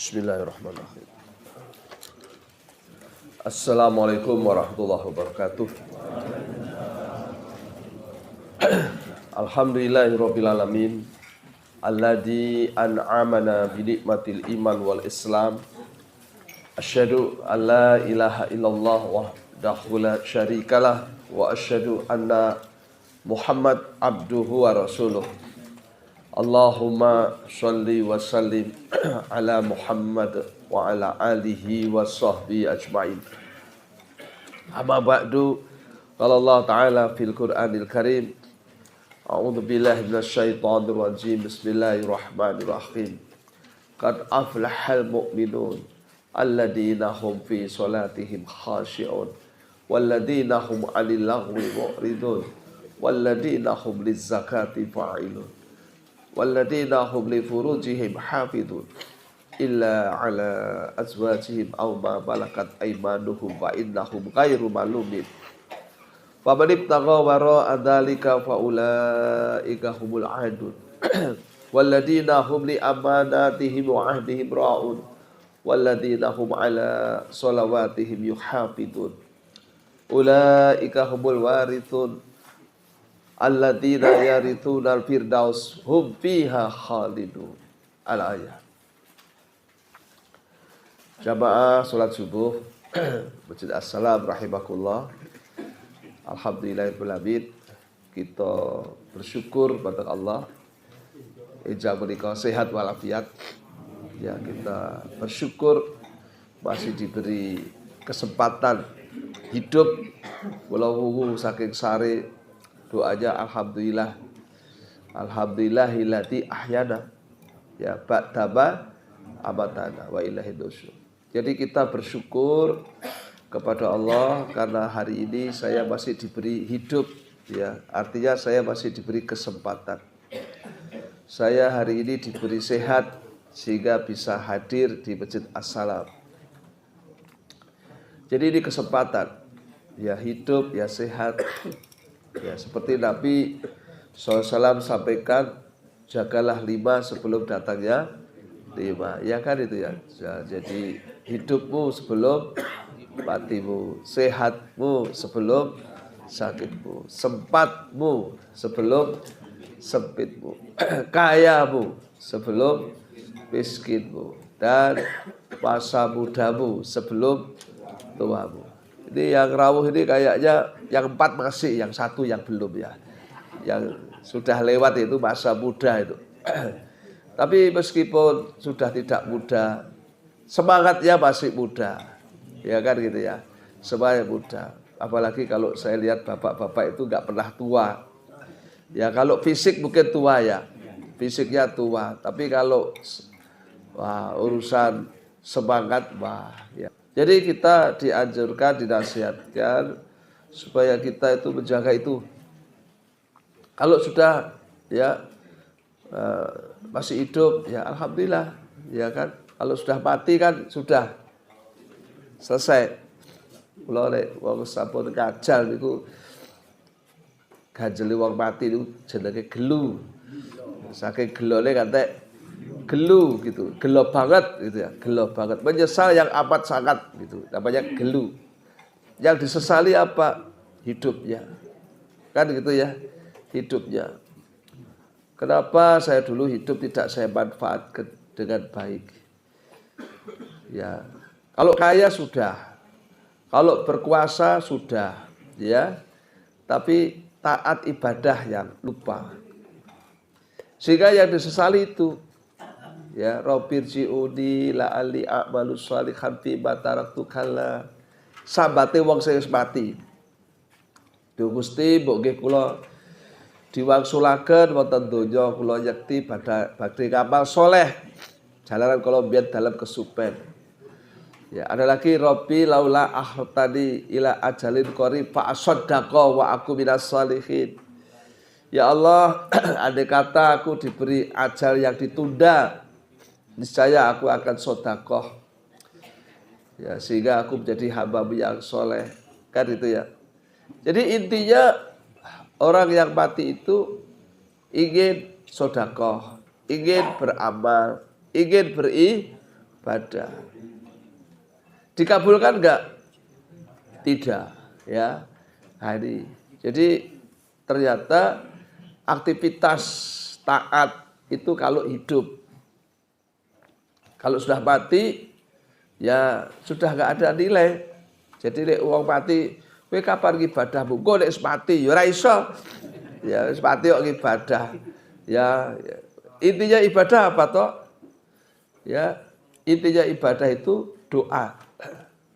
Bismillahirrahmanirrahim. Assalamualaikum warahmatullahi wabarakatuh. Alhamdulillahirabbil alamin alladzi an'amana bi nikmatil iman wal islam. Asyhadu an la ilaha illallah wahdahu la syarikalah wa asyhadu anna Muhammad abduhu wa rasuluh. Allahumma sholli wa sallim ala Muhammad wa ala alihi wa sahbihi ajma'in. Amma ba'du, qala Allah ta'ala fil Qur'anil Karim, a'udzu billahi minasyaitonir rajim, bismillahirrahmanirrahim. Qad aflahal mu'minun alladzina hum fi salatihim khashi'un walladzina hum 'anil laghwi mu'ridun walladzina hum lizzakati fa'ilun walladzina hum li furujihim hafidun illa ala azwajihim aw ma malakat aymanuhum fa innahum ghairu malumin fa man ibtagha wara'a dzalika fa ulaika humul 'adun walladzina hum li amanatihim wa 'ahdihim ra'un walladzina hum ala shalawatihim yuhafidun ulaika humul warithun alladzina yarithunal firdaus hum fiha khalidun. Al-ayat. Jamaah salat subuh Masjid As-Salam rahimakumullah. Alhamdulillahirabbil alamin. Kita bersyukur pada Allah ija menika sehat walafiat. Ya, kita bersyukur masih diberi kesempatan hidup walau saking sare. Doanya alhamdulillah, alhamdulillahilladzi ahyana ya ba'dama amatana wa ilaihi nusyur. Jadi kita bersyukur kepada Allah karena hari ini saya masih diberi hidup, ya artinya saya masih diberi kesempatan. Saya hari ini diberi sehat sehingga bisa hadir di Masjid As-Salam. Jadi ini kesempatan, ya hidup, ya sehat. Ya, seperti Nabi SAW sampaikan, jagalah 5 sebelum datangnya 5. Ya kan itu ya. Jadi hidupmu sebelum matimu, sehatmu sebelum sakitmu, sempatmu sebelum sempitmu, kayamu sebelum miskinmu, dan masa mudamu sebelum tuamu. Ini yang rawuh ini kayaknya yang 4 masih, yang 1 yang belum ya. Yang sudah lewat itu masa muda itu. Tapi meskipun sudah tidak muda, semangatnya masih muda. Ya kan gitu ya. Semangat muda. Apalagi kalau saya lihat bapak-bapak itu enggak pernah tua. Ya kalau fisik mungkin tua ya. Fisiknya tua, tapi kalau urusan semangat ya. Jadi kita dianjurkan, dinasihatkan supaya kita itu menjaga itu. Kalau sudah ya masih hidup ya alhamdulillah, ya kan. Kalau sudah mati kan sudah selesai. Kalau nek wong sampun kajal niku ganjeli wong mati niku jenenge gelu. Saking gelone kantek gelu gitu, gelo banget gitu ya, gelo banget, menyesal yang amat sangat gitu, namanya gelu. Yang disesali apa? Hidupnya, kan gitu ya, hidupnya. Kenapa saya dulu hidup tidak saya manfaatkan dengan baik? Ya, kalau kaya sudah, kalau berkuasa sudah, ya, tapi taat ibadah yang lupa, sehingga yang disesali itu. Ya, Rabbirji'uni la'alli a'malu shalihan fi ma taraktu kalla. Sambate wong sing wis mati. Duh Gusti, mbok nggih kula diwangsulaken wonten donya kula yekti badhe amal saleh. Jalaran kula mbiyen dalam kesupen. Ya, ada lagi Rabbi laula ahtadi ila ajalin qarib fa asaddaqa wa aku minas shalihin. Ya Allah, andai kata aku diberi ajal yang ditunda, niscaya aku akan sedekah, ya sehingga aku menjadi hamba yang soleh, kan itu ya. Jadi intinya orang yang mati itu ingin sedekah, ingin beramal, ingin ibadah. Dikabulkan enggak? Tidak, ya. Nah, ini. Jadi ternyata aktivitas taat itu kalau hidup. Kalau sudah mati, ya sudah enggak ada nilai. Jadi nek wong mati, kowe kapan ibadahmu? Engko nek mati ya ora iso. Ya wis mati kok ibadah. Ya, intinya ibadah apa toh? Ya, intinya ibadah itu doa.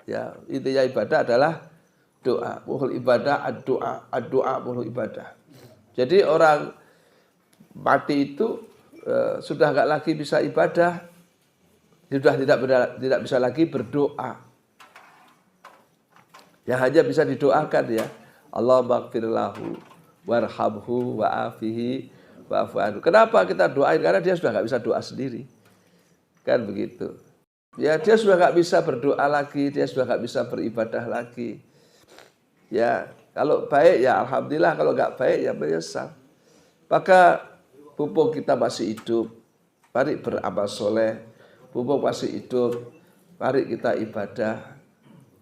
Ya, intinya ibadah adalah doa. Muhul ibadah ad-doa muhul ibadah. Jadi orang mati itu sudah enggak lagi bisa ibadah. Sudah tidak bisa lagi berdoa. Yang hanya bisa didoakan ya. Allahumma ighfir lahu warhamhu wa'afihi wa'fu anhu. Kenapa kita doain? Karena dia sudah enggak bisa doa sendiri. Kan begitu. Ya, dia sudah enggak bisa berdoa lagi, dia sudah enggak bisa beribadah lagi. Ya, kalau baik ya alhamdulillah, kalau enggak baik ya menyesal. Maka mumpung kita masih hidup, mari beramal soleh. Mumpung masih hidup, mari kita ibadah.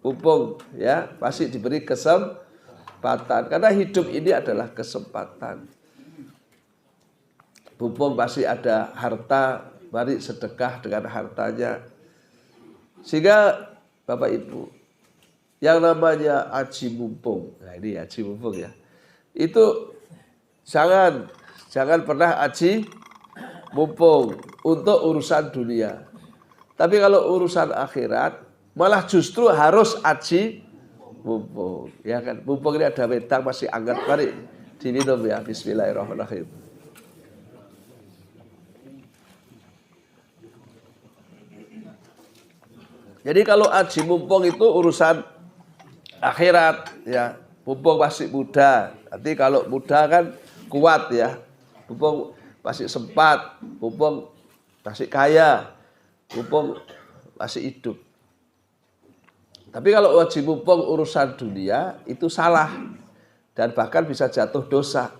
Mumpung ya masih diberi kesempatan, karena hidup ini adalah kesempatan. Mumpung masih ada harta, mari sedekah dengan hartanya. Sehingga Bapak Ibu, yang namanya aji mumpung, nah ini aji mumpung ya, itu jangan pernah aji mumpung untuk urusan dunia. Tapi kalau urusan akhirat, malah justru harus aji mumpung. Ya kan, mumpung ini ada wedang masih hangat, mari diminum ya. Bismillahirrahmanirrahim. Jadi kalau aji mumpung itu urusan akhirat ya, mumpung masih muda. Nanti kalau muda kan kuat ya, mumpung masih sempat, mumpung masih kaya, mumpung masih hidup. Tapi kalau aji mumpung urusan dunia itu salah dan bahkan bisa jatuh dosa.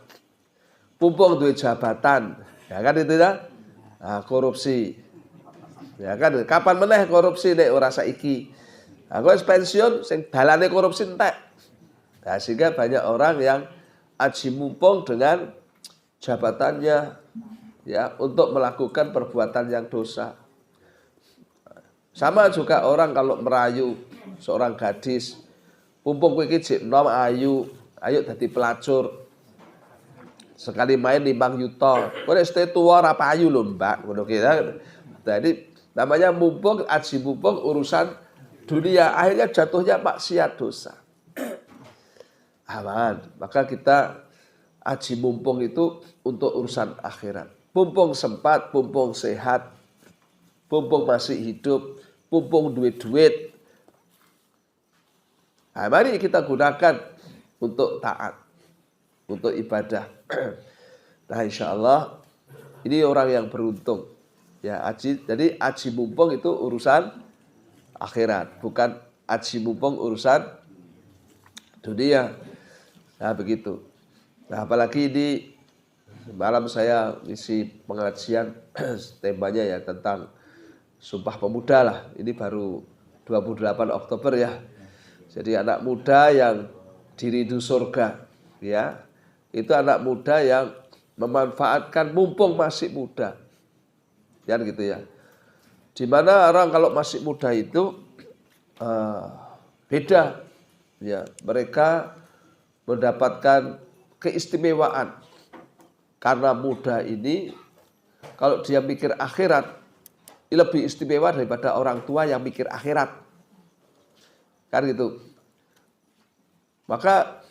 Mumpung duwe jabatan, ya kan itu ya, nah, korupsi. Ya kan, kapan meneh korupsi nek ora saiki. Aku wis pensiun sing dalane korupsi entek. Nah, sehingga banyak orang yang aji mumpung dengan jabatannya ya untuk melakukan perbuatan yang dosa. Sama juga orang kalau merayu seorang gadis, mumpung kowe iki jek nom ayu, ayo dadi pelacur. Sekali main 5 yuta. Kowe nek tuwa ora payu lho, Mbak, ngono ki. Jadi namanya mumpung, aji mumpung urusan dunia, akhirnya jatuhnya maksiat dosa. Aman. Maka kita aji mumpung itu untuk urusan akhirat. Mumpung sempat, mumpung sehat, mumpung masih hidup, mumpung duit. Nah, mari kita gunakan untuk taat, untuk ibadah. Nah, insya Allah ini orang yang beruntung. Ya, jadi aji mumpung itu urusan akhirat, bukan aji mumpung urusan dunia. Nah, begitu. Nah, apalagi di malam saya isi pengajian temanya ya tentang Sumpah Pemuda lah. Ini baru 28 Oktober ya. Jadi anak muda yang dirindu surga, ya. Itu anak muda yang memanfaatkan mumpung masih muda. Ya gitu ya. Dimana orang kalau masih muda itu beda, ya. Mereka mendapatkan keistimewaan karena muda ini. Kalau dia mikir akhirat, lebih istimewa daripada orang tua yang mikir akhirat, kan gitu. Maka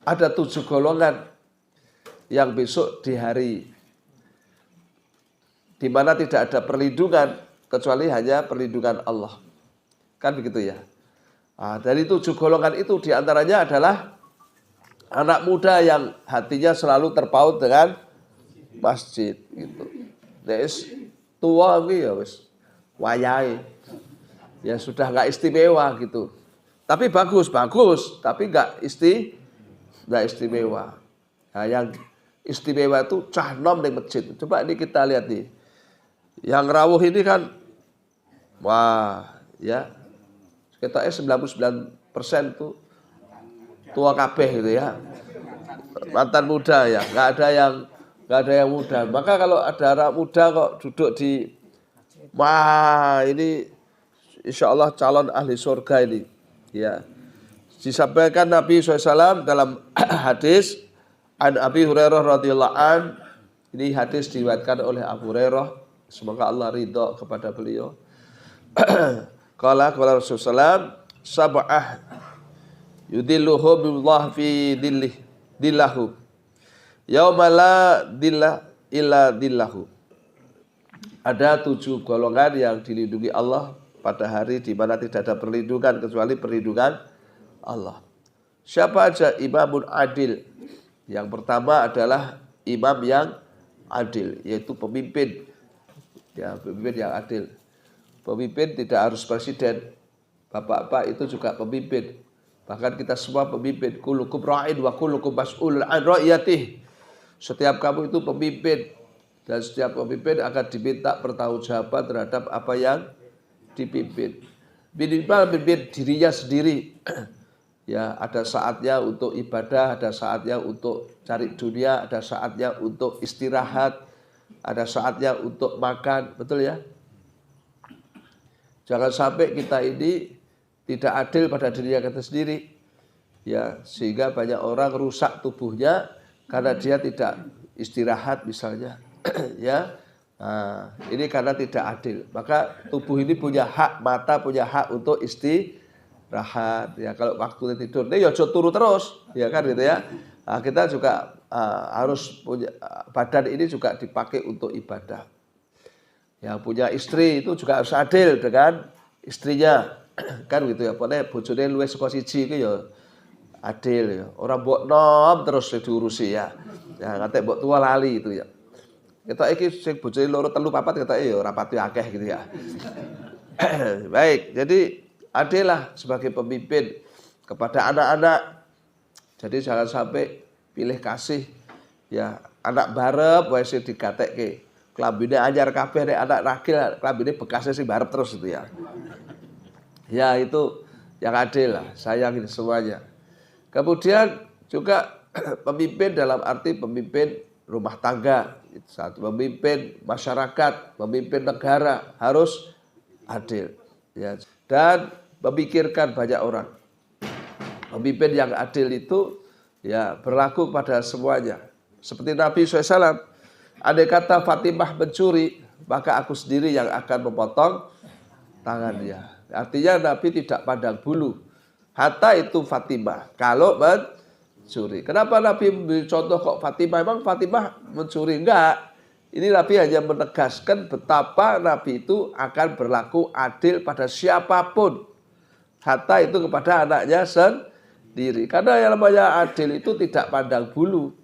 ada 7 golongan yang besok di hari di mana tidak ada perlindungan kecuali hanya perlindungan Allah. Kan begitu ya. Nah, dari 7 golongan itu diantaranya adalah anak muda yang hatinya selalu terpaut dengan masjid gitu. Wis tua iki ya wis wayahe. Ya sudah enggak istimewa gitu. Tapi bagus, tapi enggak istimewa. Nah, yang istimewa itu cah nom di masjid. Coba ini kita lihat nih. Yang rawuh ini kan Wah, ya. Ketoknya 99% tuh tua kabeh gitu ya. Mantan muda ya, nggak ada yang muda. Maka kalau ada anak muda kok duduk di, wah ini insya Allah calon ahli surga ini. Ya, disampaikan Nabi SAW dalam hadis an Abi Hurairah radhiyallahu an. Ini hadis diriwayatkan oleh Abu Hurairah. Semoga Allah ridho kepada beliau. Qala Rasulullah sab'ah yudilluhum billah fi dillahu yauma la dilla illa dillahu. Ada 7 golongan yang dilindungi Allah pada hari di mana tidak ada perlindungan kecuali perlindungan Allah. Siapa aja? Imamun adil. Yang pertama adalah imam yang adil, yaitu pemimpin. Ya, pemimpin yang adil. Pemimpin tidak harus presiden. Bapak-bapak itu juga pemimpin. Bahkan kita semua pemimpin. Kullukum ra'in wa kullukum mas'ulun an ra'iyatih. Setiap kamu itu pemimpin. Dan setiap pemimpin akan diminta pertanggungjawaban terhadap apa yang dipimpin. Minimal pimpin dirinya sendiri. Ya, ada saatnya untuk ibadah, ada saatnya untuk cari dunia, ada saatnya untuk istirahat, ada saatnya untuk makan. Betul ya? Jangan sampai kita ini tidak adil pada dirinya kita sendiri, ya, sehingga banyak orang rusak tubuhnya karena dia tidak istirahat misalnya, ya. Nah, ini karena tidak adil. Maka tubuh ini punya hak, mata punya hak untuk istirahat. Ya, kalau waktu tidur, ya turu terus, ya kan gitu ya. Nah, kita juga harus punya badan ini juga dipakai untuk ibadah. Yang punya istri itu juga harus adil dengan istrinya, kan gitu ya. Pokoknya bojone luwih saka siji iki ya adil ya. Ora mbok nom terus diurusi ya. Ya ngantek mbok tua lali itu ya. Ketok iki sing bojone loro telu papat ketoke ya ora pati akeh gitu ya. Baik, jadi adillah sebagai pemimpin kepada anak-anak. Jadi jangan sampai pilih kasih ya, anak barep wae sing digatekke. Klambine anyar kabeh nek anak ragil klambine bekasnya sing barep terus itu ya. Ya itu yang adil lah, sayangin semuanya. Kemudian juga pemimpin dalam arti pemimpin rumah tangga, satu pemimpin masyarakat, pemimpin negara harus adil ya, dan memikirkan banyak orang. Pemimpin yang adil itu ya berlaku pada semuanya. Seperti Nabi SAW, andai kata Fatimah mencuri, maka aku sendiri yang akan memotong tangannya. Artinya Nabi tidak pandang bulu. Hatta itu Fatimah kalau mencuri. Kenapa Nabi memberi contoh kok Fatimah? Emang Fatimah mencuri? Enggak. Ini Nabi hanya menegaskan betapa Nabi itu akan berlaku adil pada siapapun. Hatta itu kepada anaknya sendiri. Karena yang namanya adil itu tidak pandang bulu.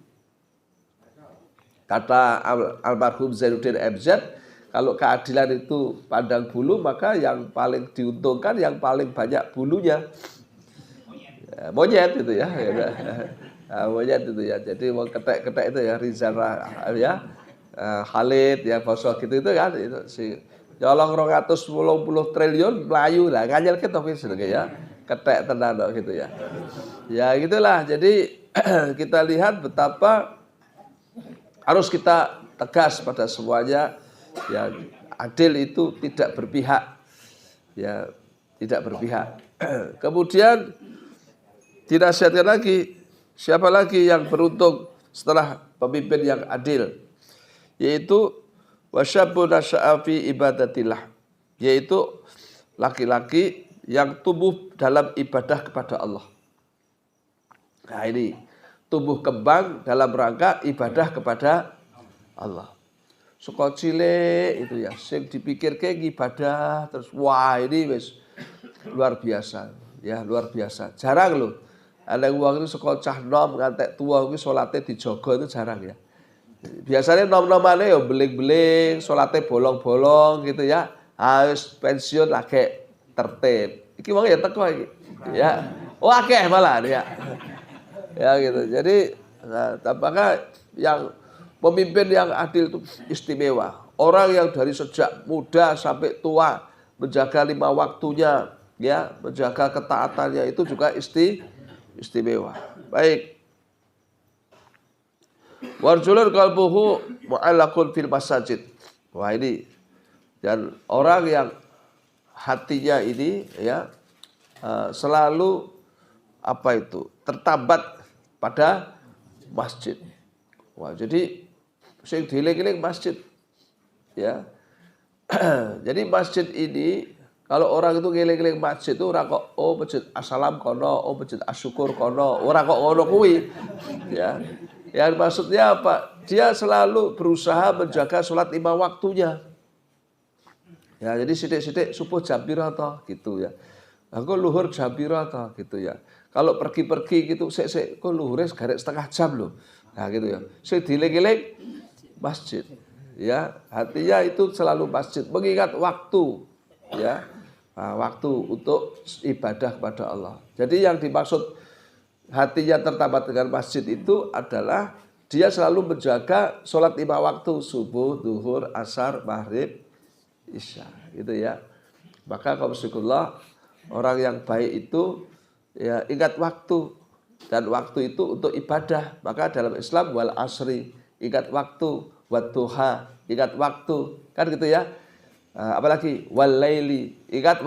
Kata almarhum Zainuddin MZ, kalau keadilan itu pandang bulu, maka yang paling diuntungkan yang paling banyak bulunya. Ya, monyet itu ya. Monyet itu ya. Jadi mau ketek-ketek itu ya, Rizal ya, Khalid ya, Bosok gitu itu kan, itu si nyolong 280 triliun melayu lah, nganyel kita ya. Ketek tenan gitu ya. Ya gitulah. Jadi kita lihat betapa harus kita tegas pada semuanya ya, adil itu tidak berpihak ya, tidak berpihak. Kemudian dinasihatkan lagi, siapa lagi yang beruntung setelah pemimpin yang adil, yaitu wasyabun nasya'a fi ibadatillah, yaitu laki-laki yang tumbuh dalam ibadah kepada Allah. Nah ini tumbuh kembang dalam rangka ibadah kepada Allah. Saka cilik itu ya, sing dipikirke ibadah terus, wah ini wis luar biasa ya, luar biasa. Jarang loh ada wong itu saka cah nom ngantek tua kuwi salate dijaga, itu jarang ya. Biasanya nom-nomane ya beling-beling, salate bolong-bolong gitu ya. Harus pensiun lagi tertib. Iki wong ya teko iki. Ya. Oh akeh malah ya. Ya gitu. Jadi apakah yang pemimpin yang adil itu istimewa. Orang yang dari sejak muda sampai tua menjaga 5 waktunya, ya, menjaga ketaatannya itu juga istimewa. Baik. Warjulun qalbuhu mu'allaqun fil masajid. Wah, ini, dan orang yang hatinya ini, ya, selalu tertambat pada masjid. Wah, jadi sing dieling-eling masjid, ya. Jadi masjid ini, kalau orang itu ngeling-eling masjid itu ora kok masjid assalam kono, masjid asyukur kono, ora kok ngono kuwi, ya. Yang maksudnya apa? Dia selalu berusaha menjaga sholat 5 waktunya. Ya, jadi sidik-sidik subuh jam piro toh gitu ya. Engko luhur jam piro toh gitu ya. Kalau pergi-pergi gitu sik kok luhure garek setengah jam loh. Nah gitu ya. Sing dieling-eling masjid. Ya, hatinya itu selalu masjid, mengingat waktu, ya. Nah, waktu untuk ibadah kepada Allah. Jadi yang dimaksud hatinya tertambat dengan masjid itu adalah dia selalu menjaga sholat 5 waktu, subuh, duhur, asar, maghrib, isya, gitu ya. Maka qaulullah, orang yang baik itu ya ingat waktu, dan waktu itu untuk ibadah. Maka dalam Islam wal asri, ingat waktu, wat duha, ingat waktu, kan gitu ya. Apalagi wal laili, ingat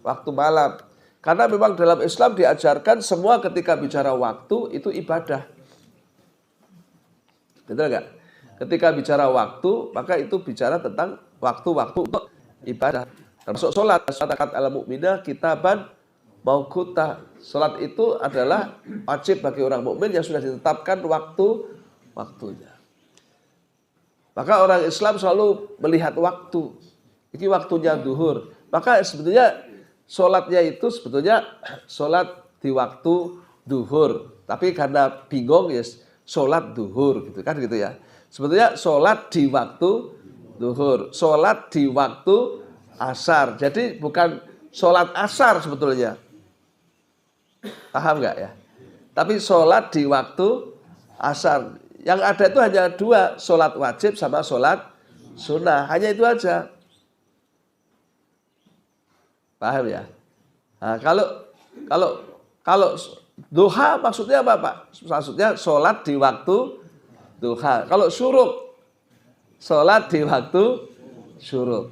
waktu malam. Karena memang dalam Islam diajarkan semua ketika bicara waktu itu ibadah. Betul enggak? Ketika bicara waktu, maka itu bicara tentang waktu-waktu untuk ibadah. Termasuk sholat. Katakan al-mu'minah kitaban mauquta. Sholat itu adalah wajib bagi orang mukmin yang sudah ditetapkan waktunya. Maka orang Islam selalu melihat waktu. Ini waktunya duhur. Maka sebetulnya sholatnya itu sebetulnya sholat di waktu duhur. Tapi karena bingung ya sholat duhur gitu kan gitu ya. Sebetulnya sholat di waktu duhur. Sholat di waktu asar. Jadi bukan sholat asar sebetulnya. Paham nggak ya? Tapi sholat di waktu asar. Yang ada itu hanya 2. Sholat wajib sama sholat sunnah. Hanya itu aja. Paham ya? Nah, kalau duha maksudnya apa, Pak? Maksudnya sholat di waktu duha. Kalau syuruk, sholat di waktu syuruk.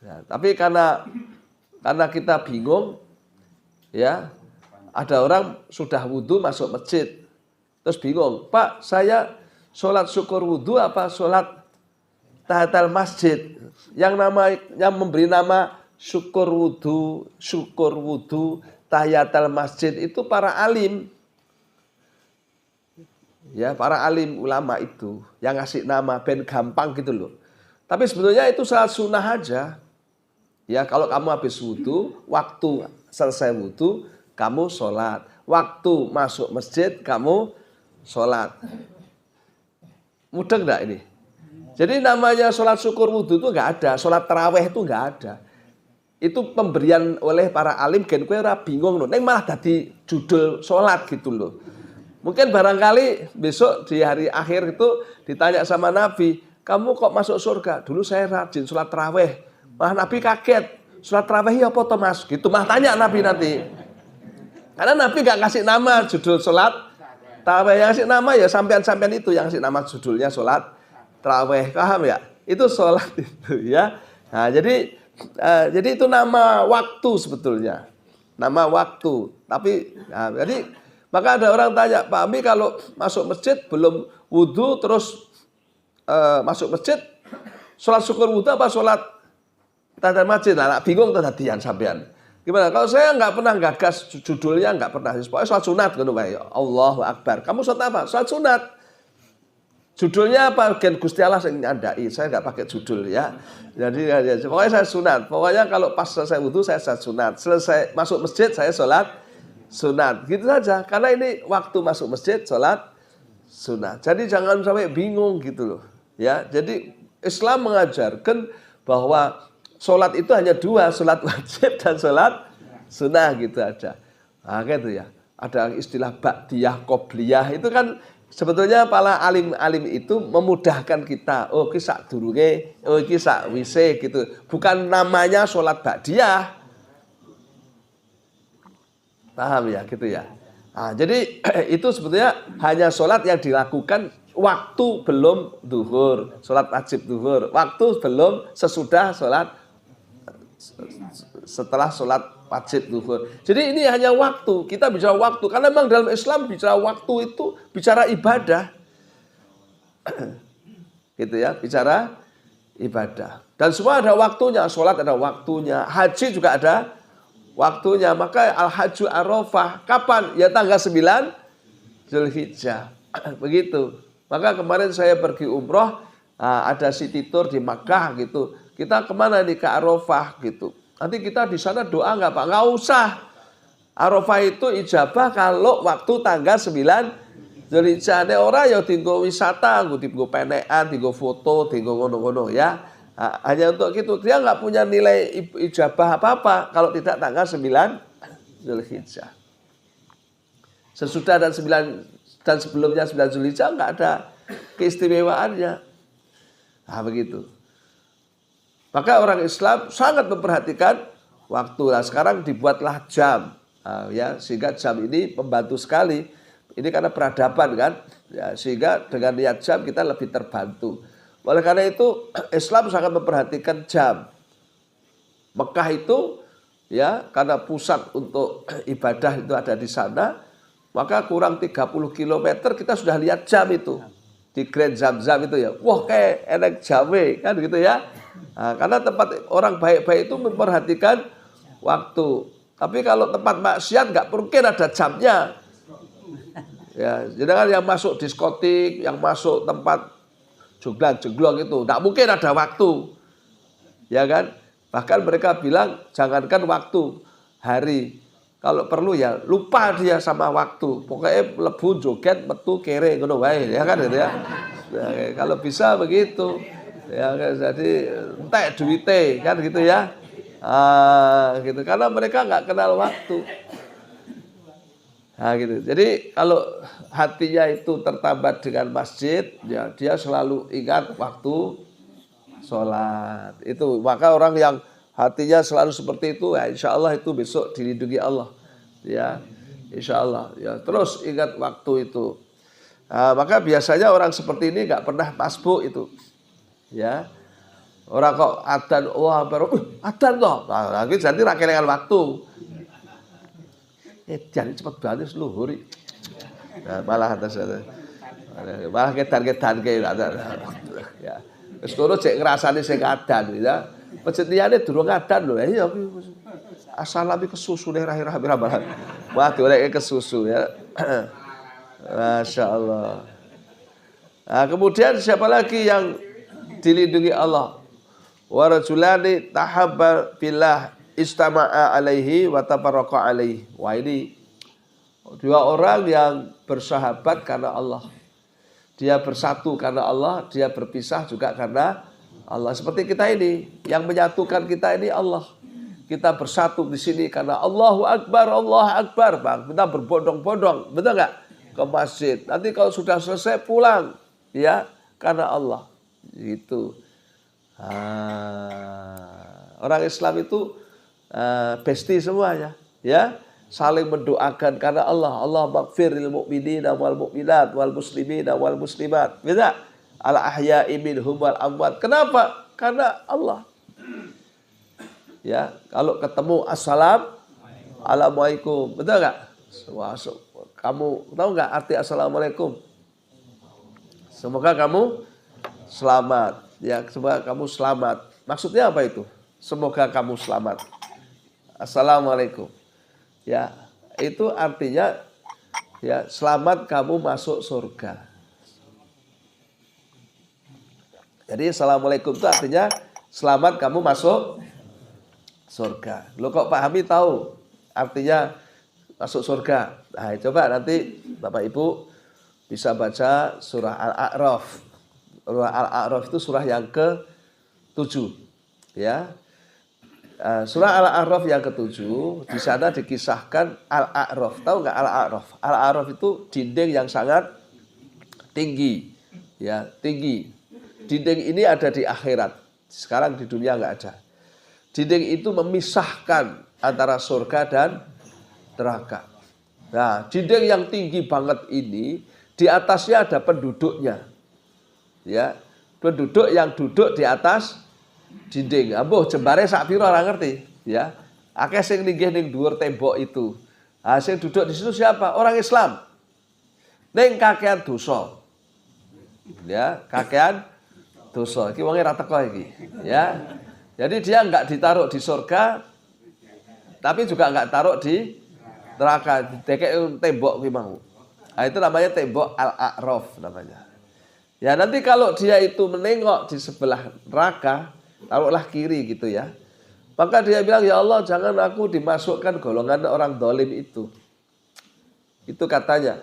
Ya, tapi karena kita bingung, ya, ada orang sudah wudhu masuk masjid, terus bingung, Pak, saya sholat syukur wudhu apa sholat tahatul masjid? Yang memberi nama syukur wudhu, tahiyatul masjid itu para alim. Ya, para alim ulama itu yang ngasih nama ben gampang gitu loh. Tapi sebetulnya itu salat sunnah aja. Ya, kalau kamu habis wudhu, waktu selesai wudhu, kamu sholat. Waktu masuk masjid, kamu sholat. Mudah enggak ini? Jadi namanya sholat syukur wudhu itu enggak ada. Sholat taraweh itu enggak ada. Itu pemberian oleh para alim gen kowe ora bingung lho. Ning malah dadi judul salat gitu loh. Mungkin barangkali besok di hari akhir itu ditanya sama Nabi, "Kamu kok masuk surga?" "Dulu saya rajin salat tarawih." Malah Nabi kaget. "Salat tarawih ya apa to, Mas?" Gitu mah tanya Nabi nanti. Karena Nabi enggak kasih nama judul salat tarawih, yang kasih nama ya sampean-sampean itu yang kasih nama judulnya salat tarawih. Paham ya? Itu salat itu ya. Nah, jadi itu nama waktu sebetulnya, nama waktu. Tapi, nah, jadi maka ada orang tanya, Pak Ami kalau masuk masjid belum wudhu terus masuk masjid, sholat syukur wudhu apa sholat tahiyatul masjid? Nah, bingung tadian sampean. Gimana? Kalau saya nggak pernah gagas judulnya, nggak pernah. Pokoknya sholat sunat, gitu, Allahu Akbar. Kamu sholat apa? Sholat sunat. Judulnya apa? Gen Gusti Allah yang nyandai. Saya nggak pakai judul ya. Jadi ya, pokoknya saya sunat. Pokoknya kalau pas selesai wudhu saya sholat sunat. Selesai masuk masjid saya sholat sunat. Gitu saja. Karena ini waktu masuk masjid sholat sunat. Jadi jangan sampai bingung gitu loh. Ya. Jadi Islam mengajarkan bahwa sholat itu hanya 2, sholat wajib dan sholat sunnah gitu aja. Nah gitu ya. Ada istilah ba'diyah, qobliyah itu kan Sebetulnya para alim-alim itu memudahkan kita. Oh, iki sak durunge, oh iki sak wise gitu. Bukan namanya sholat ba'diyah. Paham ya, gitu ya. Nah, jadi itu sebetulnya hanya sholat yang dilakukan waktu belum duhur, sholat wajib duhur. Waktu belum sesudah sholat, setelah sholat wajib duhur. Jadi ini hanya waktu. Kita bicara waktu. Karena memang dalam Islam bicara waktu itu bicara ibadah. Gitu ya, bicara ibadah. Dan semua ada waktunya. Sholat ada waktunya. Haji juga ada waktunya. Maka Al-Hajju Arafah. Kapan? Ya tanggal 9 Zulhijjah. Begitu. Maka kemarin saya pergi umroh. Ada city tour di Makkah gitu. Kita kemana nih? Ke Arafah gitu. Nanti kita di sana doa nggak Pak? Nggak usah. Arafah itu ijabah kalau waktu tanggal 9 Zulhijjah. Ada orang yang tinggal wisata, tinggal penekan, tinggal foto, tinggal ngono-ngono ya. Hanya untuk gitu. Dia nggak punya nilai ijabah apa-apa kalau tidak tanggal 9 Zulhijjah. Sesudah dan sebelumnya 9 Zulhijjah nggak ada keistimewaannya. Nah begitu. Maka orang Islam sangat memperhatikan waktu. Nah, sekarang dibuatlah jam, ya, sehingga jam ini membantu sekali. Ini karena peradaban kan, ya, sehingga dengan lihat jam kita lebih terbantu. Oleh karena itu Islam sangat memperhatikan jam. Mekah itu, ya, karena pusat untuk ibadah itu ada di sana, maka kurang 30 km kita sudah lihat jam itu di Grand Zam-Zam itu ya. Wah kayak enak jame kan gitu ya. Nah, karena tempat orang baik-baik itu memperhatikan waktu. Tapi kalau tempat maksiat nggak mungkin ada jamnya. Ya, sedangkan yang masuk diskotik, yang masuk tempat joglang-joglong itu nggak mungkin ada waktu. Ya kan? Bahkan mereka bilang jangankan waktu, hari. Kalau perlu ya lupa dia sama waktu. Pokoknya lebu joget metu kere ngono wae ya kan gitu ya. Nah, kalau bisa begitu. Ya jadi entek duite kan gitu ya. Gitu karena mereka nggak kenal waktu. Nah, gitu. Jadi kalau hatinya itu tertambat dengan masjid, ya dia selalu ingat waktu sholat. Itu maka orang yang hatinya selalu seperti itu, ya insya Allah itu besok dilindungi Allah. Ya, insya Allah. Ya, terus ingat waktu itu. Nah, maka biasanya orang seperti ini nggak pernah masbuk itu. Ya, orang kok adzan, wah baru adzan toh. Nah, lagi jadi rakelengan waktu. Jadi cepat banget luhuri. Nah, malah malah kedan kayak ya. Wis kono cek ngrasani sing adan ya. Masjid liyane durung adan lho. Iya asalami kesusu deh rahir-rahir. Wah, dioleke kesusu ya. Masya Allah. Nah, kemudian siapa lagi yang dilindungi Allah? Wa rajulani tahabba billah istama'a alaihi wa tafarraqa alaihi. Wah, ini dua orang yang bersahabat karena Allah. Dia bersatu karena Allah, dia berpisah juga karena Allah. Seperti kita ini, yang menyatukan kita ini Allah. Kita bersatu di sini karena Allahu Akbar, Allah Akbar, Bang. Kita berbondong-bondong, betul nggak? Ke masjid. Nanti kalau sudah selesai pulang, ya, karena Allah. Gitu. Orang Islam itu besti semuanya, ya. Saling mendoakan karena Allah. Allah maghfiril mu'minina wal mu'minat wal muslimina wal muslimat. Bisa? Al ahya'i minhum wal amwat. Kenapa? Karena Allah. Ya, kalau ketemu assalamualaikum, betul nggak? Kamu tahu nggak arti assalamualaikum? Semoga kamu selamat. Ya, semoga kamu selamat. Maksudnya apa itu? Semoga kamu selamat. Assalamualaikum. Ya, itu artinya ya selamat kamu masuk surga. Jadi assalamualaikum itu artinya selamat kamu masuk surga. Lo kok Pak Hami tahu artinya masuk surga? Nah, coba nanti Bapak Ibu bisa baca surah Al-A'raf. Surah Al-A'raf itu surah yang ke-7. Ya. Surah Al-A'raf yang ke-7, di sana dikisahkan Al-A'raf. Tahu nggak Al-A'raf? Al-A'raf itu dinding yang sangat tinggi, ya tinggi. Dinding ini ada di akhirat, sekarang di dunia nggak ada. Dinding itu memisahkan antara surga dan neraka. Nah, dinding yang tinggi banget ini di atasnya ada penduduknya, ya penduduk yang duduk di atas dinding. Ambuh jembare sak pira ora ngerti, ya. Akeh sing linggih ning dhuwur tembok itu. Ah sing duduk di situ siapa? Orang Islam. Ning kakean dosa. Ya, kakean dosa. Iki wonge ra teko iki, ya. Jadi dia enggak ditaruh di surga tapi juga enggak taruh di neraka. Dekek tembok kuwi mau. Nah, itu namanya tembok Al-A'raf namanya. Ya nanti kalau dia itu menengok di sebelah neraka, taruhlah kiri gitu ya. Maka dia bilang, ya Allah jangan aku dimasukkan golongan orang dolim itu. Itu katanya.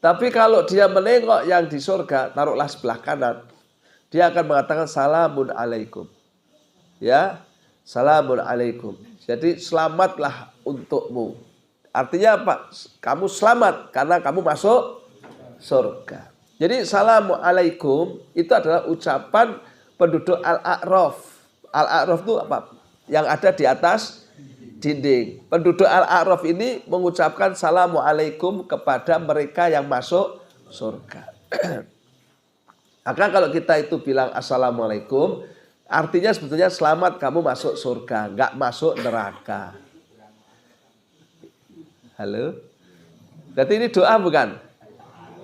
Tapi kalau dia menengok yang di surga, taruhlah sebelah kanan. Dia akan mengatakan salamun alaikum. Ya, salamun alaikum. Jadi selamatlah untukmu. Artinya apa? Kamu selamat karena kamu masuk surga. Jadi salamu alaikum itu adalah ucapan penduduk Al-A'raf. Al-A'raf itu apa? Yang ada di atas dinding. Penduduk Al-A'raf ini mengucapkan salamu alaikum kepada mereka yang masuk surga. Maka kalau kita itu bilang assalamualaikum, artinya sebetulnya selamat kamu masuk surga, nggak masuk neraka. Halo? Berarti ini doa bukan?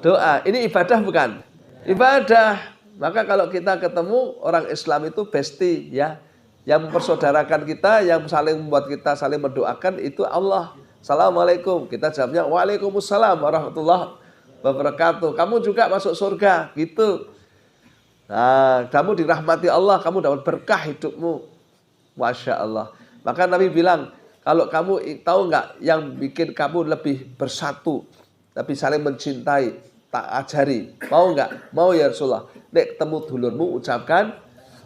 Doa. Ini ibadah bukan? Ibadah. Maka kalau kita ketemu orang Islam itu besti ya. Yang mempersaudarakan kita, yang saling membuat kita saling mendoakan itu Allah. Assalamualaikum. Kita jawabnya waalaikumsalam warahmatullahi wabarakatuh. Kamu juga masuk surga gitu. Nah, kamu dirahmati Allah, kamu dapat berkah hidupmu. Masya Allah. Maka Nabi bilang, kalau kamu tahu nggak yang bikin kamu lebih bersatu, tapi saling mencintai, tak ajari. Mau nggak? Mau ya Rasulullah. Nek ketemu dulurmu ucapkan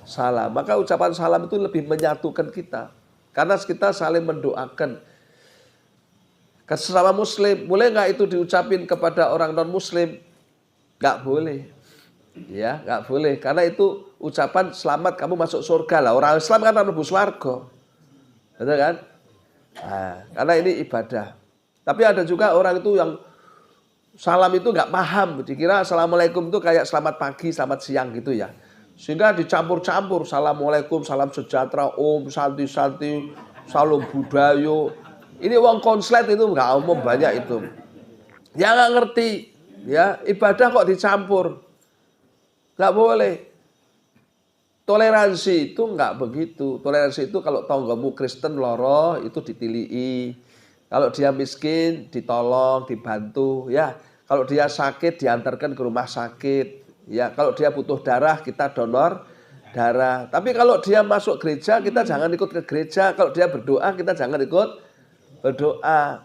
salam. Maka ucapan salam itu lebih menyatukan kita. Karena kita saling mendoakan. Sesama muslim, boleh nggak itu diucapin kepada orang non muslim? Nggak boleh. Ya, nggak boleh. Karena itu ucapan selamat kamu masuk surga lah. Orang Islam kan mlebu swarga. Betul kan? Nah, karena ini ibadah. Tapi ada juga orang itu yang salam itu nggak paham. Dikira assalamualaikum itu kayak selamat pagi, selamat siang gitu ya. Sehingga dicampur-campur. Assalamualaikum, salam sejahtera, om, santi-santi, salam budayo. Ini uang konslet itu nggak umum banyak itu. Ya nggak ngerti. Ya ibadah kok dicampur. Nggak boleh. Toleransi itu nggak begitu. Toleransi itu kalau tonggomu Kristen loro itu ditilii. Kalau dia miskin ditolong, dibantu. Ya kalau dia sakit diantarkan ke rumah sakit. Ya, kalau dia butuh darah kita donor darah. Tapi kalau dia masuk gereja kita jangan ikut ke gereja. Kalau dia berdoa kita jangan ikut berdoa.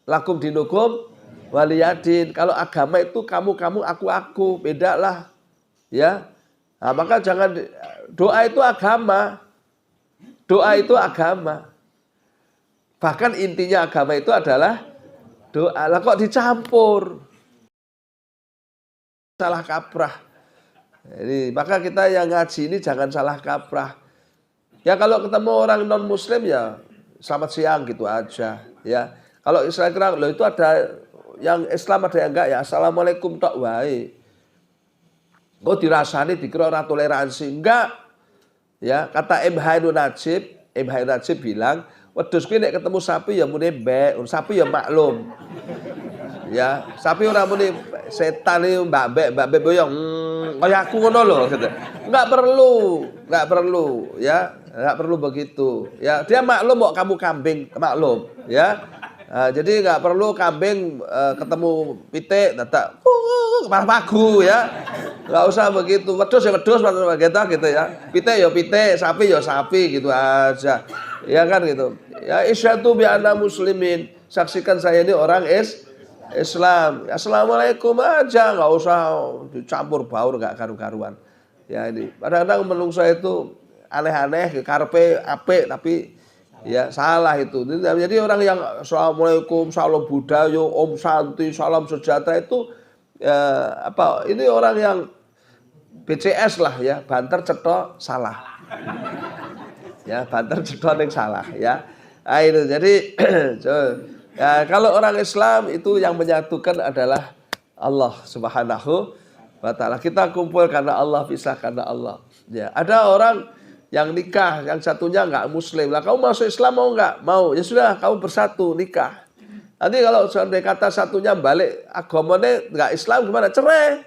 Lakum dinukum waliyadin. Kalau agama itu kamu aku beda lah. Ya. Nah, maka jangan doa itu agama. Doa itu agama. Bahkan intinya agama itu adalah doa. Lah kok dicampur? Salah kaprah. Jadi, maka kita yang ngaji ini jangan salah kaprah. Ya kalau ketemu orang non muslim ya selamat siang gitu aja ya. Kalau Islam kira loh itu ada yang Islam ada yang enggak ya assalamualaikum tok wae. Kok dirasani dikira ora toleransi enggak. Ya, kata M. Najib bilang, wedhus kuwi nek ketemu sapi ya muni mbek, sapi ya maklum. Ya, sapi ora muni setan iki mbak mbek boyong kaya aku ngono lho gitu. Enggak perlu ya, enggak perlu begitu. Ya, dia maklum kok kamu kambing, maklum ya. Nah, jadi enggak perlu kambing ketemu pitik dadak kepala pagu ya. Enggak usah begitu. Wedhus ya wedhus gitu ya. Pitik ya pitik, sapi ya sapi gitu aja. Ya kan gitu. Ya isyatu bi anna muslimin. Saksikan saya ini orang Islam. Assalamualaikum aja, nggak usah dicampur baur, nggak karu-karuan. Ya ini. Kadang-kadang menungso itu aneh-aneh, karepe apik tapi ya salah itu. Jadi orang yang assalamualaikum, salam budaya, om santi, salam sejahtera itu Ini orang yang BCS lah ya, banter cetok salah. Ya, banter cetok yang salah ya. Nah, itu jadi ya, kalau orang Islam itu yang menyatukan adalah Allah Subhanahu wa ta'ala. Kita kumpul karena Allah, pisah karena Allah. Ya, ada orang yang nikah, yang satunya enggak muslim. Lah kamu masuk Islam mau enggak? Mau. Ya sudah, kamu bersatu nikah. Nanti kalau seandainya kata satunya balik agamanya enggak Islam gimana? Cerai.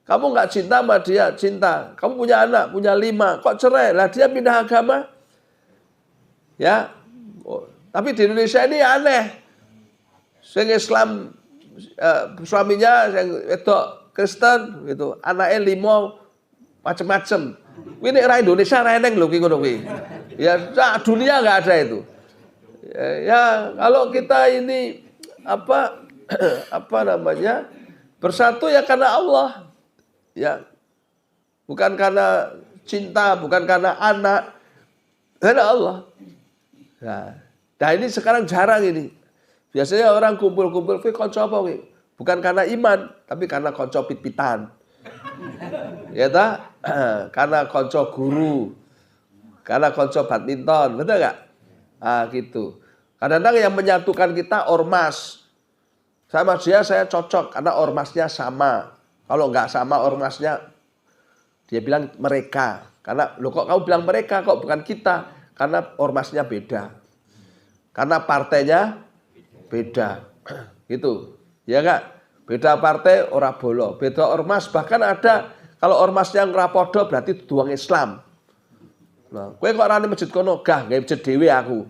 Kamu enggak cinta sama dia, cinta. Kamu punya anak, punya 5, kok cerai? Lah dia pindah agama. Ya. Tapi di Indonesia ini aneh. Sing Islam suaminya yang wedok Kristen gitu, anaknya 5 macam-macam. Ini era Indonesia reneng loh ngono kuwi. Ya, dunia enggak ada itu. Ya, kalau kita ini apa namanya? Bersatu ya karena Allah. Ya. Bukan karena cinta, bukan karena anak. Karena Allah. Nah, ini sekarang jarang ini. Biasanya orang kumpul-kumpul kuwi kanca apa kuwi? Bukan karena iman, tapi karena kanca pit-pitan. Ya ta? Karena konco guru, karena konco badminton, betul nggak? Gitu. Kadang-kadang yang menyatukan kita ormas. Sama dia saya cocok karena ormasnya sama. Kalau nggak sama ormasnya, dia bilang mereka. Karena lo kok kamu bilang mereka kok bukan kita? Karena ormasnya beda. Karena partainya beda. Gitu. Ya nggak? Beda partai ora bolo, beda ormas, bahkan ada kalau ormasnya ngrapodo berarti duang Islam. Nah, kowe kok ora nang masjid kono, gah gawe masjid dhewe aku.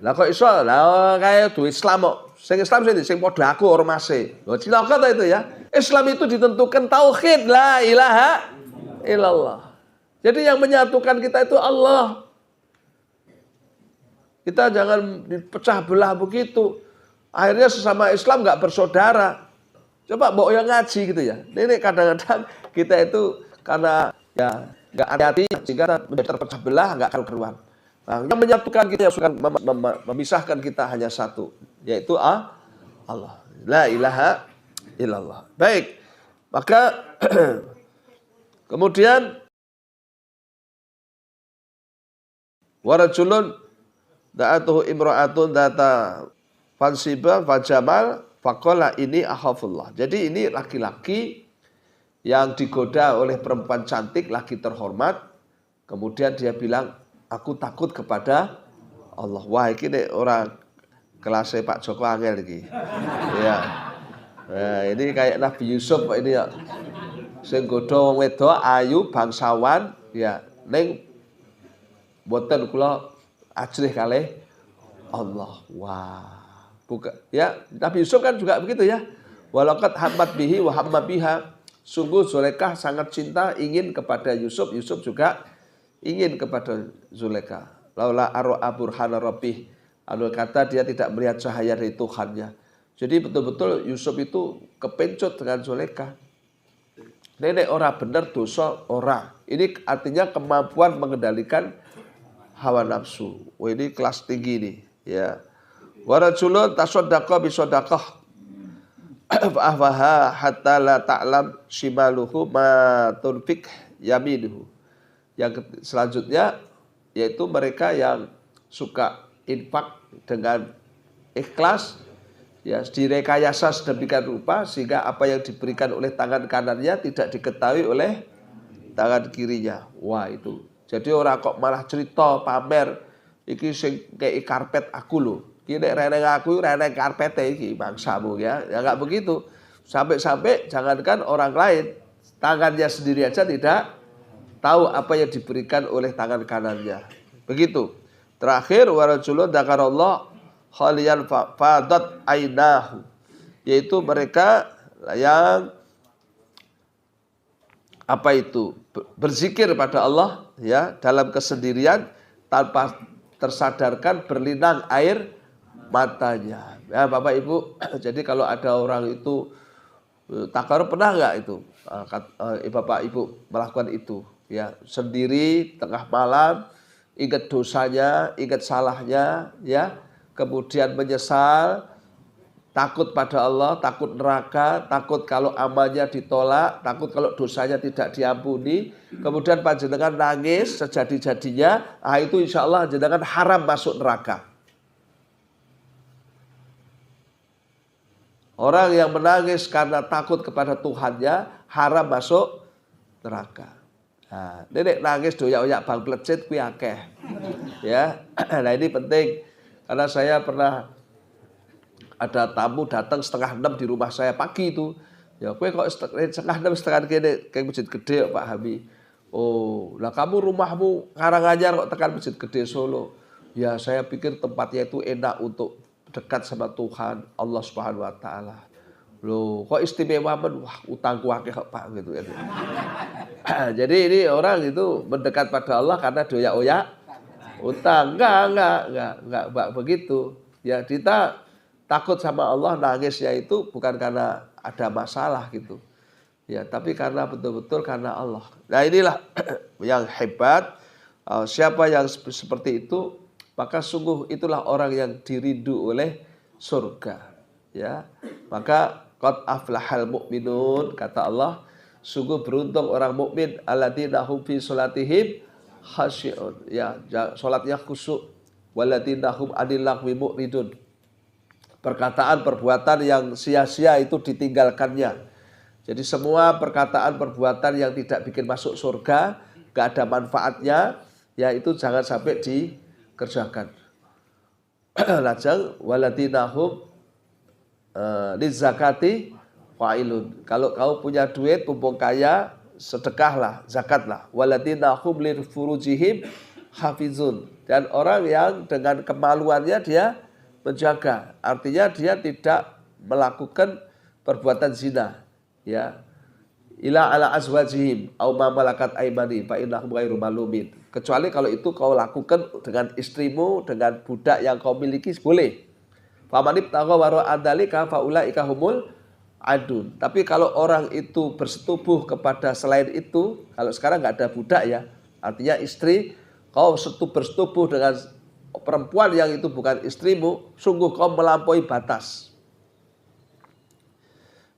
Lah kok iso? Lah kaya duwe Islam kok. Sing Islam sing padha aku ormase. Lho cilaka ta itu ya. Islam itu ditentukan tauhid, la ilaha illallah. Jadi yang menyatukan kita itu Allah. Kita jangan dipecah belah begitu. Akhirnya sesama Islam enggak bersaudara. Coba bawa yang ngaji gitu ya. Ini kadang-kadang kita itu karena ya nggak hati-hati sehingga menjadi terpecah belah, nggak karu-karuan. Nah, yang menyatukan kita, yang suka memisahkan kita hanya satu, yaitu Allah. La ilaha illallah. Baik. Maka kemudian warajulun da'atuhu imra'atun data fansiba fajamal faqala ini akhafullah. Jadi ini laki-laki yang digoda oleh perempuan cantik, laki terhormat. Kemudian dia bilang, aku takut kepada Allah. Wah, ini orang kelasnya Pak Joko Angel iki. Ya. Nah, ini kayak Nabi Yusuf ini ya. Sing goda wong wedok ayu bangsawan ya ning boten kula ajrih kalih Allah. Wah. Bukan, ya Nabi Yusuf kan juga begitu ya. Walaqad hammat bihi wa hamma biha. Sungguh Zulaikha sangat cinta ingin kepada Yusuf. Yusuf juga ingin kepada Zulaikha. Laula ara'a burhana rabbih. Andai kata dia tidak melihat cahaya dari Tuhannya. Jadi betul-betul Yusuf itu kepencut dengan Zulaikha. Nenek ora bener dosa ora. Ini artinya kemampuan mengendalikan hawa nafsu. Wah, ini kelas tinggi nih, ya. Wa rajulun tasaddaqa bi shadaqah fa'ahwaha hatta la ta'lam shimaluhu ma tunfik yaminuhu. Yang selanjutnya yaitu mereka yang suka infak dengan ikhlas, ya, direkayasa sedemikian rupa sehingga apa yang diberikan oleh tangan kanannya tidak diketahui oleh tangan kirinya. Wah, itu. Jadi orang kok malah cerita pamer iki sing kei karpet aku lho. Iki nek reneng aku reneng karpete iki bangsamu ya. Ya enggak begitu. Sampai-sampai jangankan orang lain, tangannya sendiri aja tidak tahu apa yang diberikan oleh tangan kanannya. Begitu. Terakhir warajulun dzakarallah khaliyan fadat ainahu, yaitu mereka yang apa itu berzikir pada Allah ya dalam kesendirian tanpa tersadarkan berlinang air matanya. Ya Bapak Ibu, jadi kalau ada orang itu takar pernah nggak itu Bapak Ibu melakukan itu ya sendiri tengah malam, ingat dosanya, ingat salahnya ya, kemudian menyesal, takut pada Allah, takut neraka, takut kalau amalnya ditolak, takut kalau dosanya tidak diampuni, kemudian panjenengan nangis sejadi-jadinya, itu insya Allah panjenengan haram masuk neraka. Orang yang menangis karena takut kepada Tuhannya haram masuk neraka. Nah, nenek nangis doyak-oyak bang plecit kuwi akeh. Ya. Nah, ini penting karena saya pernah ada tamu datang 5:30 di rumah saya pagi itu. Ya, kowe kok 5:30 setengah kene kayak masjid gede Pak Hami. Oh, lah kamu rumahmu Karanganyar kok tekan masjid gede Solo. Ya, saya pikir tempatnya itu enak untuk dekat sama Tuhan Allah Subhanahu wa taala. Loh, kok istimewa men? Wah, utangku akeh kok Pak gitu ya. Jadi ini orang itu mendekat pada Allah karena doyak-oyak utang. Enggak begitu. Ya, kita takut sama Allah nangisnya itu bukan karena ada masalah gitu. Ya, tapi karena betul-betul karena Allah. Nah, inilah yang hebat. Siapa yang seperti itu, maka sungguh itulah orang yang dirindu oleh surga. Ya, maka qad aflahal mu'minun, kata Allah, sungguh beruntung orang mukmin alladzina hum fi sholatihim khasyi'un. Ya, salatnya khusyuk. Walladzina hum 'anil lagwi mu'ridun. Perkataan perbuatan yang sia-sia itu ditinggalkannya. Jadi semua perkataan perbuatan yang tidak bikin masuk surga, gak ada manfaatnya, ya itu jangan sampai dikerjakan. Lajeng walladzina hum lizakati fa'ilun. Kalau kau punya duit, mumpung kaya, sedekahlah, zakatlah. Walladzina hum lifurujihim hafizun. Dan orang yang dengan kemaluannya dia menjaga. Artinya dia tidak melakukan perbuatan zina. Ya. Ila ala azwajihim au ma malakat aymani fa innahum ghairu malumin. Kecuali kalau itu kau lakukan dengan istrimu, dengan budak yang kau miliki boleh. Famanib taqwa wara adzalika faulaika humul adun. Tapi kalau orang itu bersetubuh kepada selain itu, kalau sekarang nggak ada budak ya, artinya istri, kau bersetubuh dengan perempuan yang itu bukan istrimu, sungguh kau melampaui batas.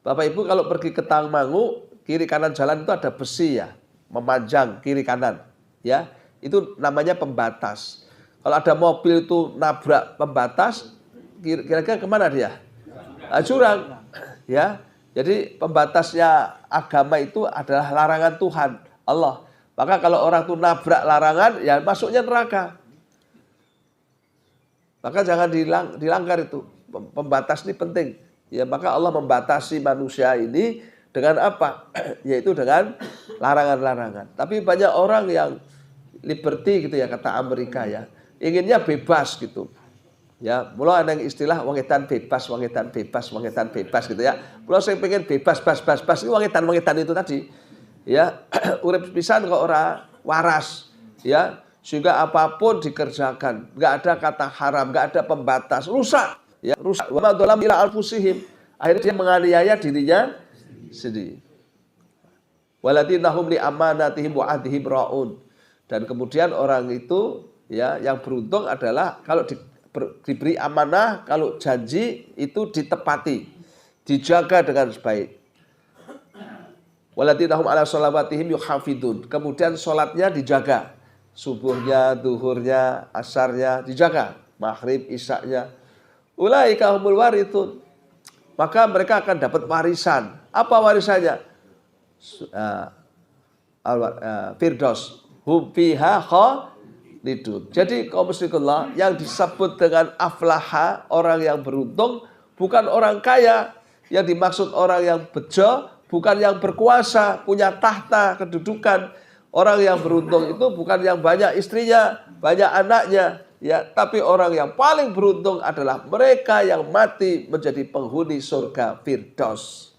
Bapak Ibu kalau pergi ke Tangmangu, kiri kanan jalan itu ada besi ya, memanjang kiri kanan, ya, itu namanya pembatas. Kalau ada mobil itu nabrak pembatas, kira-kira kemana dia? Jurang, ya. Jadi pembatasnya agama itu adalah larangan Tuhan Allah. Maka kalau orang itu nabrak larangan, ya masuknya neraka. Maka jangan dilanggar itu. Pembatas ini penting. Ya, maka Allah membatasi manusia ini dengan apa? Yaitu dengan larangan-larangan. Tapi banyak orang yang liberty gitu ya, kata Amerika ya. Inginnya bebas gitu. Ya, mulai ada yang istilah wangitan bebas gitu ya. Mulai saya pengen bebas, ini wangitan itu tadi. Ya, urip pisan kok ora waras. Ya, sehingga apapun dikerjakan, nggak ada kata haram, nggak ada pembatas, rusak. Ya, rusak. Wa madzalam ila alfusihim. Akhirnya dia menganiaya dirinya sendiri. Walladzina hum li amanatihim wa ahdihim raun. Dan kemudian orang itu ya yang beruntung adalah kalau diberi amanah, kalau janji itu ditepati, dijaga dengan baik. Walladzina hum ala sholawatihim yuhafidun. Kemudian sholatnya dijaga. Subuhnya, duhurnya, asarnya dijaga. Maghrib, isya'nya. Ulaika humul warithun. Maka mereka akan dapat warisan. Apa warisannya? Firdaus. Hum fiha khalidun. Jadi kaum muslimin yang disebut dengan aflaha, orang yang beruntung, bukan orang kaya. Yang dimaksud orang yang bejo, bukan yang berkuasa, punya tahta, kedudukan. Orang yang beruntung itu bukan yang banyak istrinya, banyak anaknya. Ya, tapi orang yang paling beruntung adalah mereka yang mati menjadi penghuni surga Firdaus.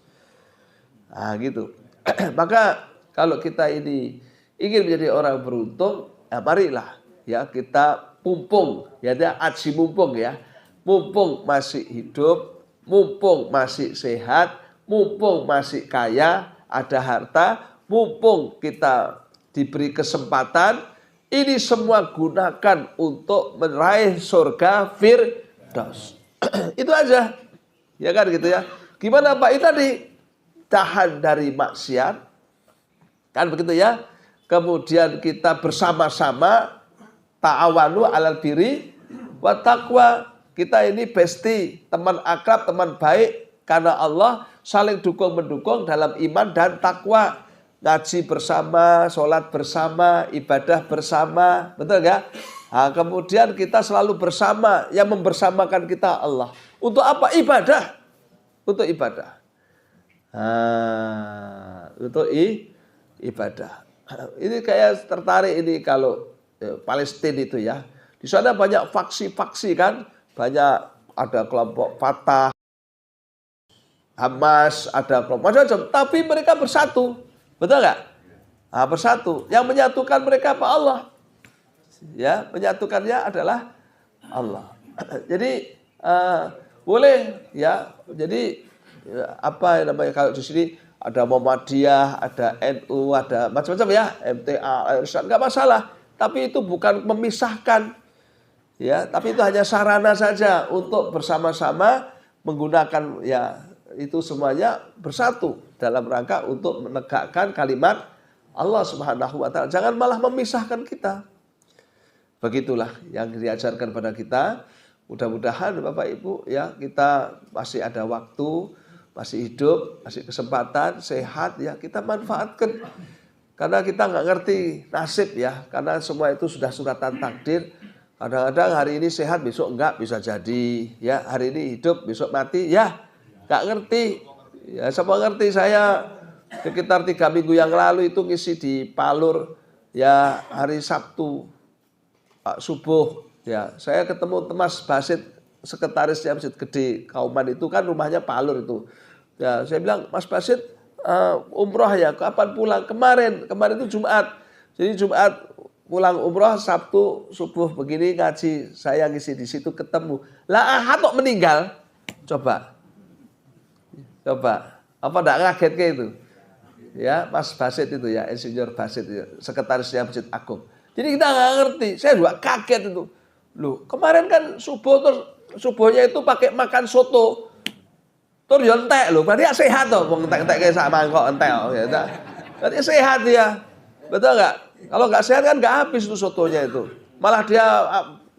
Nah, gitu. Maka kalau kita ini ingin menjadi orang beruntung, ya marilah ya kita mumpung, ya aji mumpung ya. Mumpung masih hidup, mumpung masih sehat, mumpung masih kaya, ada harta, mumpung kita diberi kesempatan, ini semua gunakan untuk meraih surga Firdaus. Itu aja. Ya kan gitu ya. Gimana Pak? Itu tadi tahan dari maksiat. Kan begitu ya. Kemudian kita bersama-sama ta'awanu 'alal birri wa taqwa. Kita ini bestie, teman akrab, teman baik karena Allah, saling dukung-mendukung dalam iman dan takwa. Ngaji bersama, sholat bersama, ibadah bersama, betul nggak? Nah, kemudian kita selalu bersama, yang membersamakan kita Allah. Untuk apa? Ibadah. Untuk ibadah. Untuk ibadah. Ini kayak tertarik ini kalau Palestina itu ya. Di sana banyak faksi-faksi kan, banyak ada kelompok Fatah, Hamas, ada kelompok macam-macam, tapi mereka bersatu. Betul nggak? Nah, bersatu. Yang menyatukan mereka apa? Allah. Ya, menyatukannya adalah Allah. Jadi boleh ya. Jadi apa yang namanya kalau di sini ada Muhammadiyah, ada NU, ada macam-macam ya, MTA, nggak masalah. Tapi itu bukan memisahkan. Ya, tapi itu hanya sarana saja untuk bersama-sama menggunakan ya itu semuanya bersatu dalam rangka untuk menegakkan kalimat Allah Subhanahu wa taala. Jangan malah memisahkan kita. Begitulah yang diajarkan pada kita. Mudah-mudahan Bapak Ibu ya kita masih ada waktu, masih hidup, masih kesempatan, sehat ya kita manfaatkan. Karena kita nggak ngerti nasib ya, karena semua itu sudah suratan takdir. Kadang-kadang hari ini sehat, besok enggak, bisa jadi. Ya, hari ini hidup, besok mati. Ya, enggak ngerti. Ya, siapa ngerti? Saya sekitar 3 minggu yang lalu itu ngisi di Palur. Ya, hari Sabtu, Pak subuh. Ya, saya ketemu Mas Basit, sekretarisnya Masjid Gede Kauman itu kan rumahnya Palur itu. Ya, saya bilang, Mas Basit, umroh ya, kapan pulang? Kemarin itu Jumat. Jadi Jumat pulang umroh, Sabtu subuh begini ngaji, saya ngisi di situ ketemu. Lah Ahad kok meninggal? Coba, apa enggak ngaget kayak itu? Ya, Mas Basit itu ya, Insinyur Basit ya, sekretarisnya Masjid Agung. Jadi kita nggak ngerti, saya juga kaget itu. Loh, kemarin kan subuh terus subuhnya itu pakai makan soto. Tur yo entek lho, berarti sehat toh, wong entek-entek kayak sak mangkok entek ya. Berarti sehat dia. Betul enggak? Kalau nggak sehat kan nggak habis tuh sotonya itu. Malah dia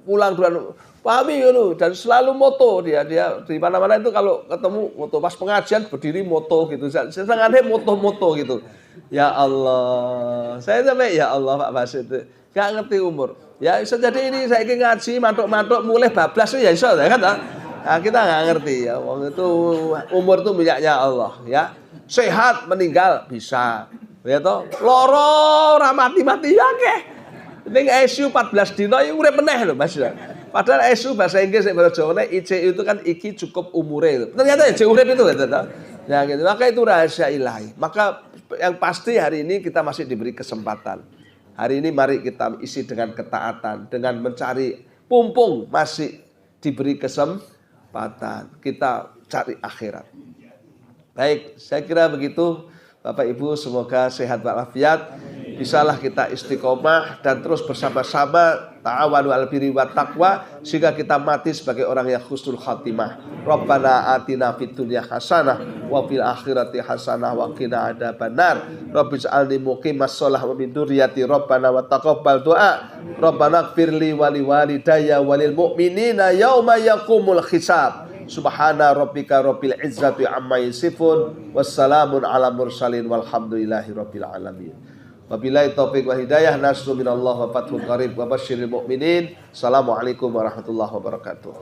pulang duluan. Pahami gitu, dan selalu moto dia di mana-mana itu kalau ketemu moto pas pengajian berdiri moto gitu. Sengaja moto-moto gitu. Ya Allah, saya sampai ya Allah Pak Basit itu nggak ngerti umur. Ya bisa jadi ini saya ingin ngaji mantuk-mantuk mulai bablas ya iso ya kan? Nah, kita nggak ngerti ya. Wong itu umur itu miliknya Allah ya. Sehat meninggal bisa. Ya toh, loro ora mati-mati ya keh. Ning ICU 14 dino iki urip meneh lho Mas. Padahal ICU bahasa Inggris nek bahasa Jawa ICU itu kan iki cukup umure itu. Ternyata ya urip itu gitu toh. Ya gitu. Maka itu rahasia ilahi. Maka yang pasti hari ini kita masih diberi kesempatan. Hari ini mari kita isi dengan ketaatan, dengan mencari pumpung masih diberi kesempatan. Kita cari akhirat. Baik, saya kira begitu. Bapak Ibu semoga sehat walafiat, bisalah kita istiqomah dan terus bersama-sama ta'awanu 'alal birri wat taqwa sehingga kita mati sebagai orang yang husnul khatimah. Rabbana atina fid dunya hasanah wa fil akhirati hasanah wa qina adzabannar. Rabbi ij'alni muqimas shalah wa min dzurriyyati rabbana wa taqabbal du'a. Rabbana ighfirli wa liwalidayya walil mu'minina yauma yaqumul hisab. Subhana rabbika rabbil izzati amma yasifun wassalamun ala mursalin walhamdulillahi rabbil alamin. Wabillahi taufiq wa hidayah, nasru minallah wa fathun qarib wa basyiril mu'minin. Assalamualaikum warahmatullahi wabarakatuh.